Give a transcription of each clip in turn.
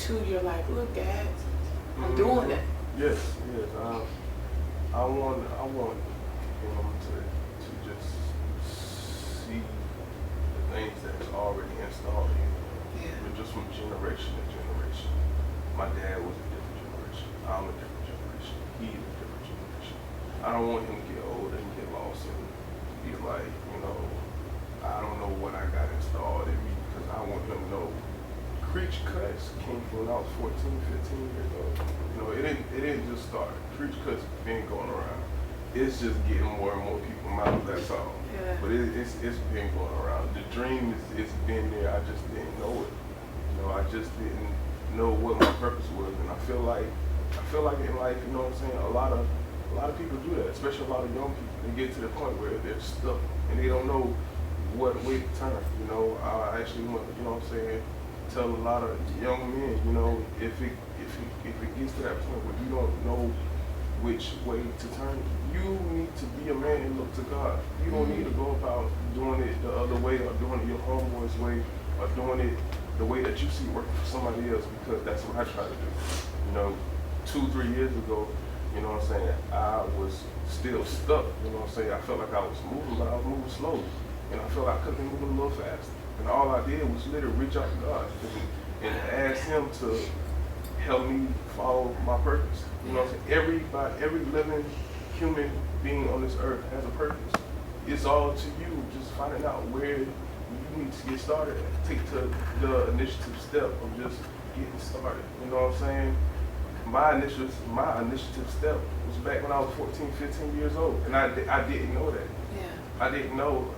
to your like, look, Dad, I'm doing it. Yes. I want him to just see the things that's already installed in him. Yeah. But just from generation to generation. My dad was a different generation. I'm a different generation. He is a different generation. I don't want him to get older and get lost and be like, I don't know what I got installed in me, because I want him to know Creech Cuts came from when I was 14, 15 years old. It didn't just start. Creech Cuts been going around. It's just getting more and more people mouths, that's all. Yeah. But it's been going around. The dream it's been there. I just didn't know it. I just didn't know what my purpose was, and I feel like in life, you know what I'm saying, a lot of people do that, especially a lot of young people. They get to the point where they're stuck and they don't know what way to turn. I actually want, tell a lot of young men, if it gets to that point where you don't know which way to turn, you need to be a man and look to God. You don't need to go about doing it the other way, or doing it your homeboy's way, or doing it the way that you see working for somebody else, because that's what I try to do. 2-3 years ago, I was still stuck, I felt like I was moving, but I was moving slowly, and I felt like I could have been moving a little faster. And all I did was literally reach out to God and ask Him to help me follow my purpose. Every living human being on this earth has a purpose. It's all to you, just finding out where you need to get started. Take the initiative step of just getting started. You know what I'm saying? My initiative step was back when I was 14, 15 years old, and I didn't know that. Yeah. I didn't know.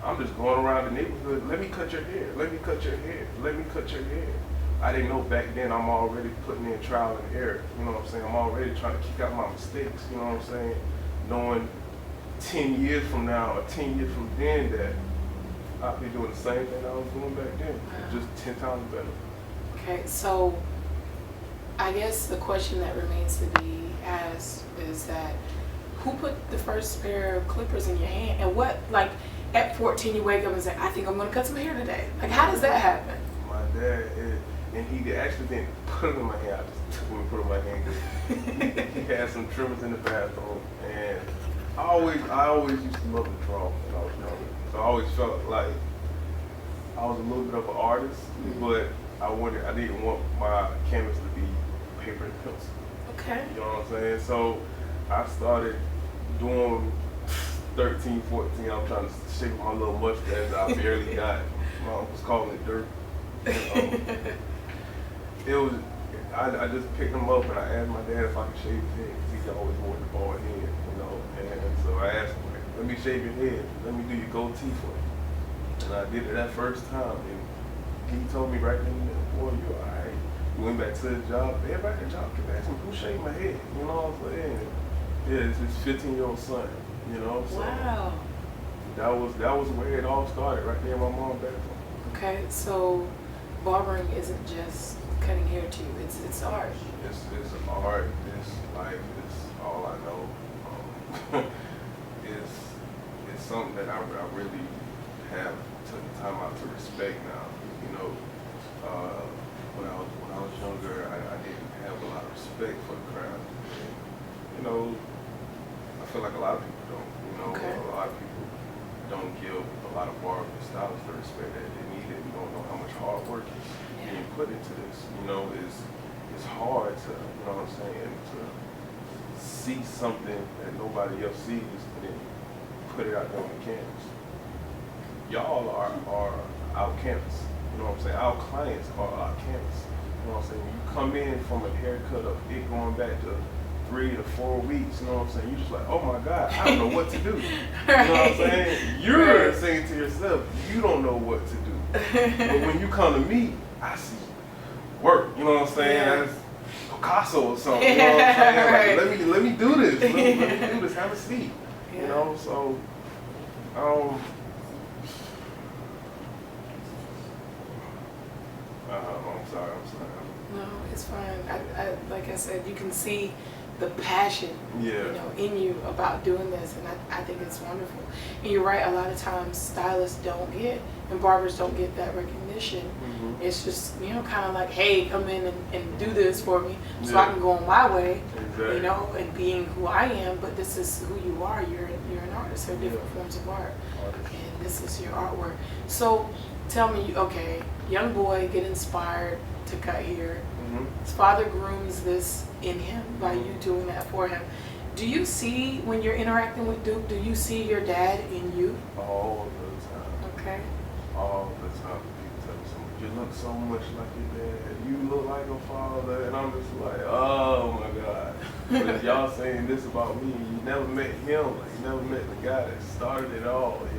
I'm just going around the neighborhood. Let me cut your hair. Let me cut your hair. Let me cut your hair. I didn't know back then I'm already putting in trial and error. You know what I'm saying? I'm already trying to kick out my mistakes. You know what I'm saying? Knowing 10 years from now or 10 years from then that I'll be doing the same thing I was doing back then, just 10 times better. Okay, so I guess the question that remains to be asked is that who put the first pair of clippers in your hand, and what, like, at 14 you wake up and say, I think I'm gonna cut some hair today. Like, how does that happen? My dad, and he actually didn't put them in my hand. I just took them and put them in my hand because he had some trimmers in the bathroom, and I always used to love to draw when I was younger. So I always felt like I was a little bit of an artist, but I didn't want my canvas to be paper and pencil. Okay. You know what I'm saying? So I started doing 13, 14. I'm trying to shape my little mustache that I barely got. My uncle's calling it dirt. I just picked him up and I asked my dad if I could shave his head, because he always wanted the bald head, And so I asked him, let me shave your head, let me do your goatee for you. And I did it that first time, and he told me right then and there, boy, you're all right. We went back to the job. Everybody at the job kept asking me, who shaved my head? You know what I'm saying? Yeah, it's his 15-year-old son. So wow. That was where it all started, right there in my mom's bathroom. Okay, so barbering isn't just cutting hair to you, it's art. It's art, it's life, it's all I know. It's something that I really have taken time out to respect now. When I was younger, I didn't have a lot of respect for the craft. I feel like a lot of people don't. Okay. A lot of people don't give a lot of barbers and stylists the respect that they need. You don't know how much hard work is being put into this. It's hard to, to see something that nobody else sees and then put it out there on the canvas. Y'all are our canvas. Our clients are our canvas. When you come in from a haircut of it going back to 3 to 4 weeks, you're just like, oh my God, I don't know what to do. Right. You're saying to yourself, you don't know what to do. But when you come to me, I see work, Yeah. That's Picasso or something, Like, Right. let me do this. Let me do this, have a seat. Yeah. I'm sorry. No, it's fine. I like I said, you can see the passion, Yeah. in you about doing this, and I think it's wonderful. And you're right, a lot of times stylists don't get, and barbers don't get that recognition. Mm-hmm. It's just, kind of like, hey, come in and do this for me so I Yeah. can go on my way, Exactly. and being who I am, but this is who you are. You're an artist. There are different forms of art, and this is your artwork. So tell me, okay, young boy, get inspired to cut here. Mm-hmm. His father grooms this in him by you doing that for him. Do you see, when you're interacting with Duke, do you see your dad in you? All the time. Okay. All the time. People tell me so much. You look so much like your dad. You look like a father. And I'm just like, oh my God. But if y'all saying this about me, you never met him. Like, you never met the guy that started it all. Like,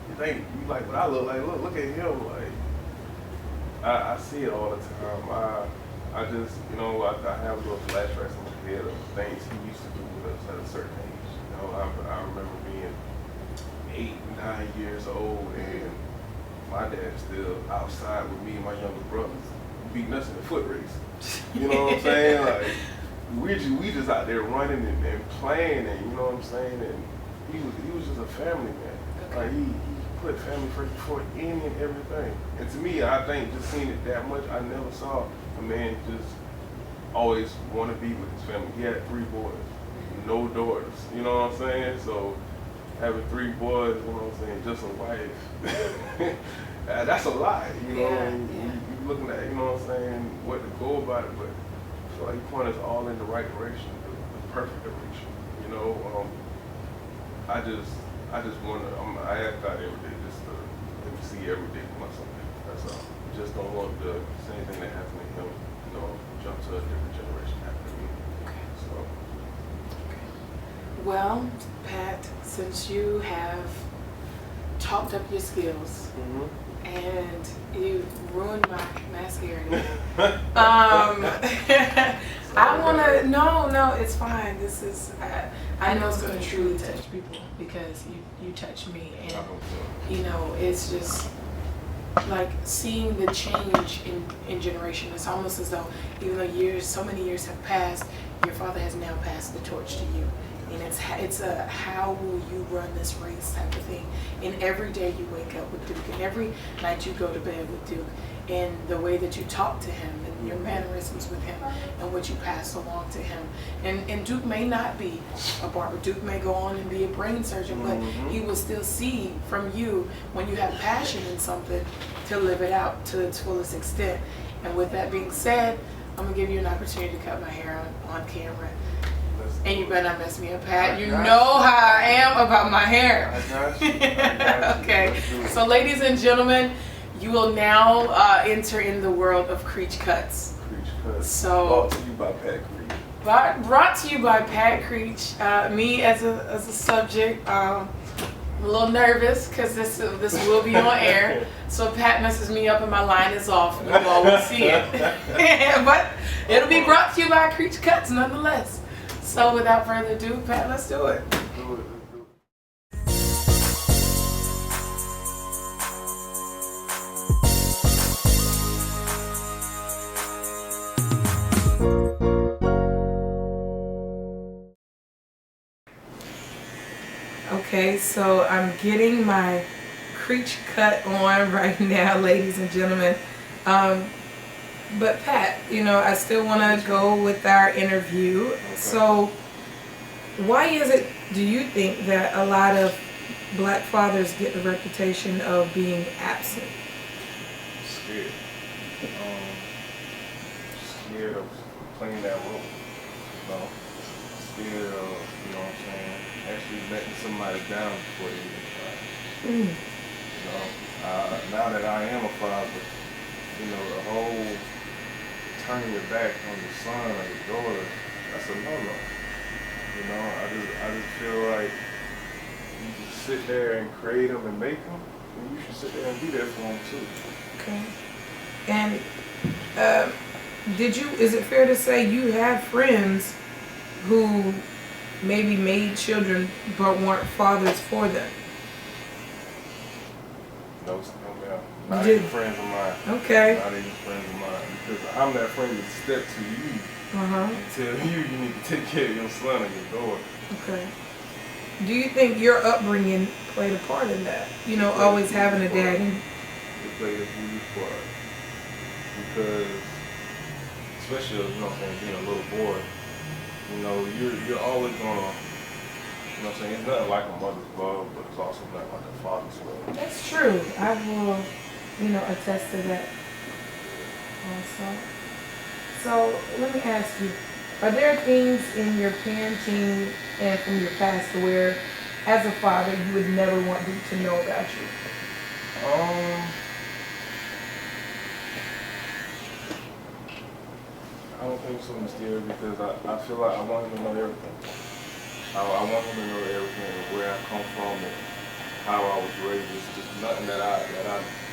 you think you like what I look like. Look at him. Like, I see it all the time. I just, I have little flashbacks in my head of things he used to do with us at a certain age. I remember being 8, 9 years old, and my dad's still outside with me and my younger brothers, beating us in the foot race. You know what I'm saying? Like, we just out there running and playing, and you know what I'm saying? And he was just a family man. Okay. Like, he put family first before any and everything. And to me, I think just seeing it that much, I never saw a man just always want to be with his family. He had 3 boys, no daughters. You know what I'm saying? So having 3 boys, you know what I'm saying, just a wife, that's a lot. Yeah. You looking at, you know what I'm saying, what to go about it, but I feel like you point us all in the right direction, the perfect direction. I just want to, I ask God every day just to let me see every day for myself. That's all. Just don't want the same thing that happened to him, jump to a different generation happen to me. Okay. So, Well, Pat, since you have talked up your skills and you ruined my mascara, I want to, no, it's fine. This is, I know it's going to truly touch people because you touch me, I and hope so. it's just like seeing the change in generation. It's almost as though even though so many years have passed, your father has now passed the torch to you. And it's a how will you run this race type of thing. And every day you wake up with Duke, and every night you go to bed with Duke, and the way that you talk to him, and your mannerisms with him, and what you pass along to him. And Duke may not be a barber. Duke may go on and be a brain surgeon, but he will still see from you when you have passion in something to live it out to its fullest extent. And with that being said, I'm gonna give you an opportunity to cut my hair on camera. And you better not mess me up, Pat. You know how I am about my hair. I got you. Okay. So, ladies and gentlemen, you will now enter in the world of Creech Cuts. Creech Cuts. So, Brought to you by Pat Creech. Brought to you by Pat Creech. Me as a subject, I'm a little nervous because this will be on air. So if Pat messes me up and my line is off, you all will see it. But it'll be brought to you by Creech Cuts nonetheless. So without further ado, Pat, let's do it. Let's do it. Okay, so I'm getting my Creech cut on right now, ladies and gentlemen. But Pat, I still want to go with our interview. Okay. So why is it, do you think, that a lot of black fathers get the reputation of being absent? Scared. Scared of playing that role. Scared of, what I'm saying, actually letting somebody down before they even try. Now that I am a father, the whole turning your back on your son or your daughter, that's a no-no. I just feel like you can sit there and create them and make them, and you should sit there and be there for them too. Okay. And is it fair to say you have friends who maybe made children but weren't fathers for them? No, ma'am. Not even friends of mine. Okay. Not even friends of mine. Because I'm that friend that stepped to you tell you need to take care of your son or your daughter. Okay. Do you think your upbringing played a part in that? You know, always having a daddy. It played a huge part because, especially you know what I'm saying, being a little boy, you know, you're always gonna, you know what I'm saying, it's nothing like a mother's love, but it's also nothing like a father's love. That's true. I will, you know, attest to that also. So let me ask you, are there things in your parenting and from your past where, as a father, you would never want them to know about you? I don't think so, Miss Dear, because I feel like I want him to know everything. I want him to know everything, where I come from and how I was raised. It's just nothing that I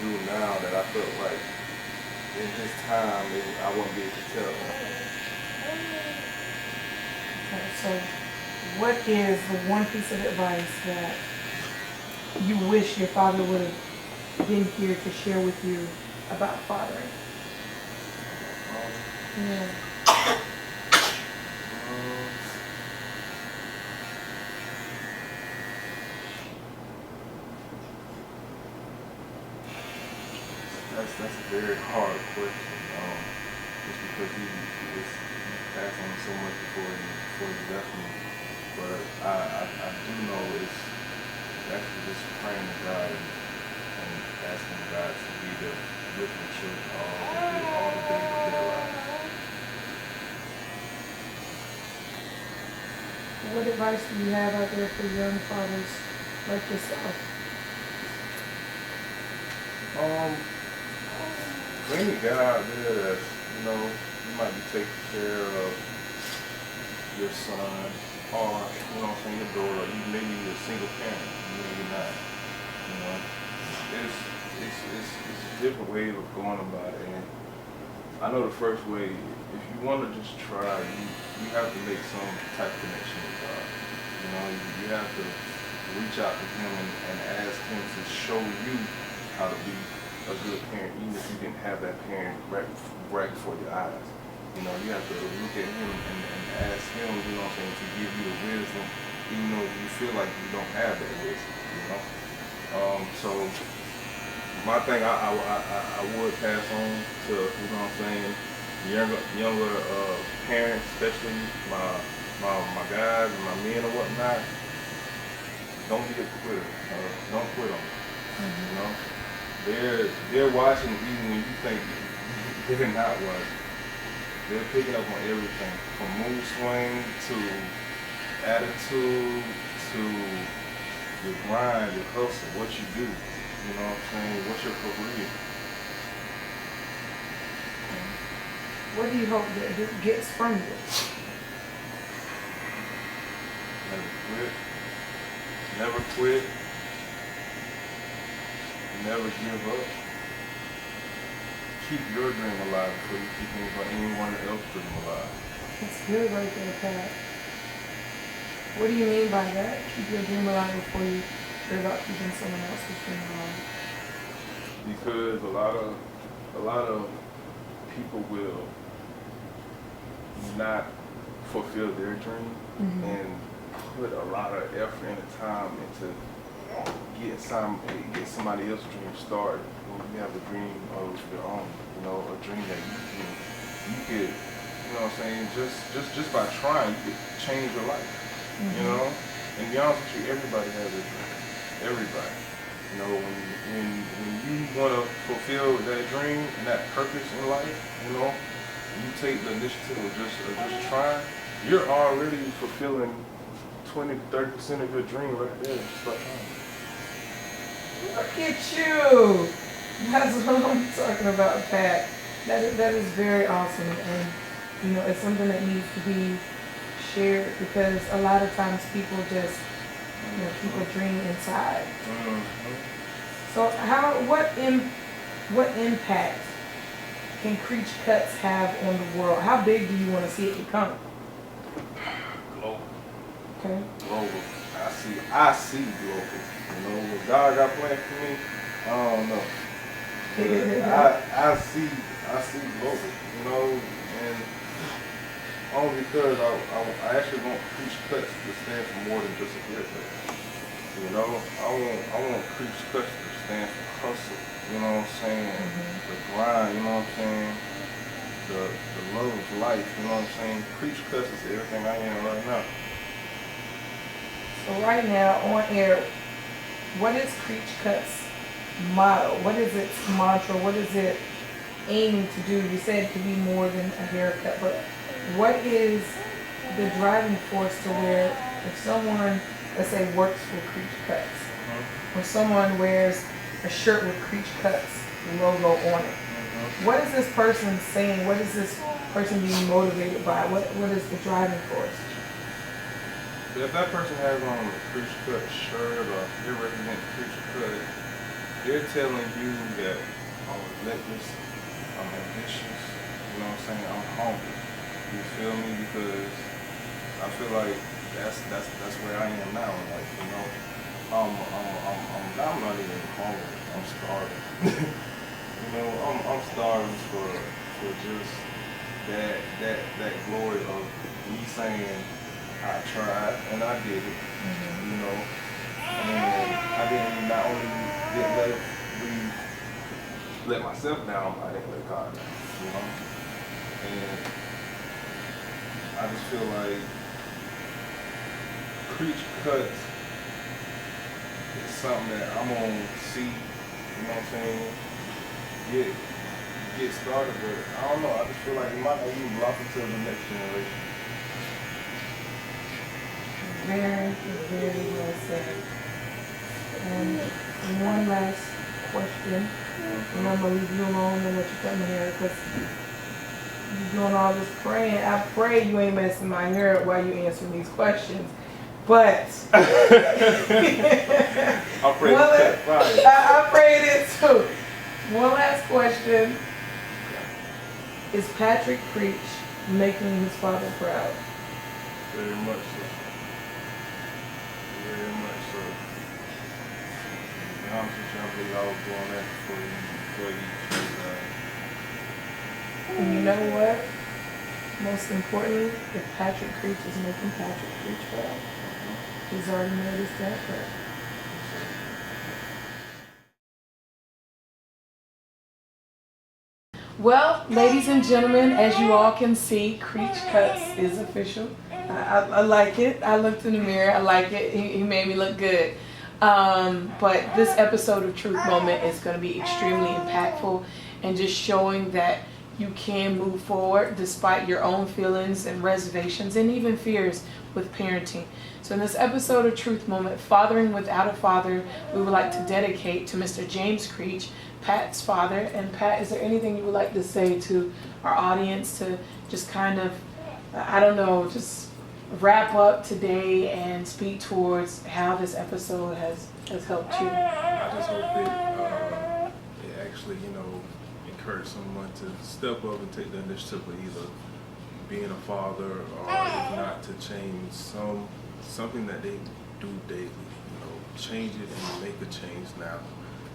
do now that I felt like in his time I wouldn't be able to tell him. Okay, so what is the one piece of advice that you wish your father would have been here to share with you about fathering? Yeah. That's a very hard question. Just because he passed on so much before he left me. But I do know it's actually just praying to God and asking God to be there with the children all the days of their lives. What advice do you have out there for young fathers like yourself? For any guy out there that, you know, you might be taking care of your son or, you know what I'm saying, your daughter, or maybe you're a single parent, maybe you're not, you know. It's different ways of going about it. And I know the first way, if you want to just try, you have to make some type of connection with God. You know, you have to reach out to him and ask him to show you how to be a good parent, even if you didn't have that parent right before your eyes. You know, you have to look at him and ask him, you know what I'm saying, to give you the wisdom, even though you feel like you don't have that wisdom, you know. So my thing I would pass on to, you know what I'm saying, younger parents, especially my guys and my men or whatnot, don't be a quitter. Don't quit on them. You know? They're watching even when you think they're not watching. They're picking up on everything, from mood swing to attitude to your grind, your hustle, what you do. You know what I'm saying? What's your career? What do you hope that this gets from you? Never quit. Never quit. Never give up. Keep your dream alive before you keep anyone else's dream alive. That's good right there, Pat. What do you mean by that? Keep your dream alive before you worry about keeping someone else's dream alive. Because a lot of people will not fulfill their dream and put a lot of effort and time into get somebody else's dream started when you have a dream of your own, you know, a dream that you could, you know what I'm saying, just by trying, you could change your life, you know? And to be honest with you, everybody has a dream. Everybody. You know, when you want to fulfill that dream and that purpose in life, you know, you take the initiative of just trying, you're already fulfilling 20-30% of your dream right there. Just like Look at you! That's what I'm talking about, Pat. That is very awesome, and you know, it's something that needs to be shared because a lot of times people just, you know, keep a dream inside. So what impact can Creech Cuts have on the world? How big do you want to see it become? global. Okay. Global. I see global. You know, what God got planned for me, I don't know. But I see global, you know, and Only because I actually want Creech Cuts to stand for more than just a haircut. You know, I want Creech Cuts to stand for hustle. You know what I'm saying? The grind. You know what I'm saying? The love of life. You know what I'm saying? Creech Cuts is everything I am right now. So right now on air, what is Creech Cuts' motto? What is its mantra? What is it aiming to do? You said it could be more than a haircut, but what is the driving force to where if someone, let's say, works for Creech Cuts, or someone wears a shirt with Creech Cuts logo on it, what is this person saying? What is this person being motivated by? What is the driving force? If that person has on a Creech Cut shirt or they represent Creech Cut, they're telling you that I'm relentless, I'm ambitious, you know what I'm saying, I'm hungry. You feel me? Because I feel like that's where I am now. Like, you know, I'm not even hungry. I'm starving. You know, I'm starving for just that glory of me saying I tried and I did it. You know, and I didn't not only didn't let myself down, I didn't let God down. You know, and I just feel like Creech Cuts is something that I'm gonna see, you know what I'm saying, get started, but I don't know, I just feel like it might not even blossom to the next generation. Very, very well said. And one last question, and I'm gonna leave you alone and let you cut my hair because you're doing all this praying. I pray you ain't messing my hair up while you answering these questions. But I pray I prayed it too. One last question. Is Patrick Creech making his father proud? Very much so. Very much so. To be honest with you, I believe I was doing that for you. And you know what? Most importantly, if Patrick Creech is making Patrick Creech proud, he's already made his dad proud. Well, ladies and gentlemen, as you all can see, Creech Cuts is official. I like it. I looked in the mirror. I like it. He made me look good. But this episode of Truth Moment is going to be extremely impactful and just showing that you can move forward despite your own feelings and reservations and even fears with parenting. So in this episode of Truth Moment, Fathering Without a Father, we would like to dedicate to Mr. James Creech, Pat's father. And Pat, is there anything you would like to say to our audience to just kind of, I don't know, just wrap up today and speak towards how this episode has helped you? I just hope that it actually, encourage someone to step up and take the initiative of either being a father or if not to change something that they do daily. Change it and make a change now.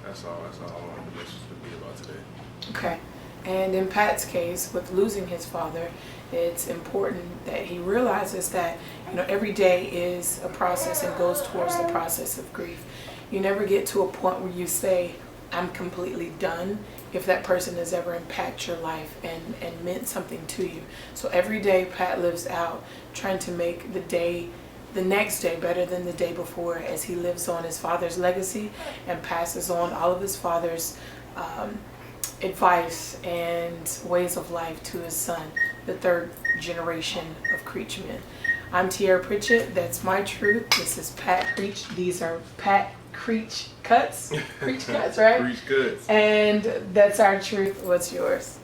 That's all I wanted the message to be about today. Okay. And in Pat's case, with losing his father, it's important that he realizes that, every day is a process and goes towards the process of grief. You never get to a point where you say, I'm completely done, if that person has ever impacted your life and meant something to you. So every day Pat lives out trying to make the next day better than the day before, as he lives on his father's legacy and passes on all of his father's advice and ways of life to his son, the third generation of Creechmen. I'm Tiara Pritchett. That's my truth. This is Pat Creech. These are Pat Creech Cuts. Creech Cuts, right? Creech Cuts. And that's our truth. What's yours?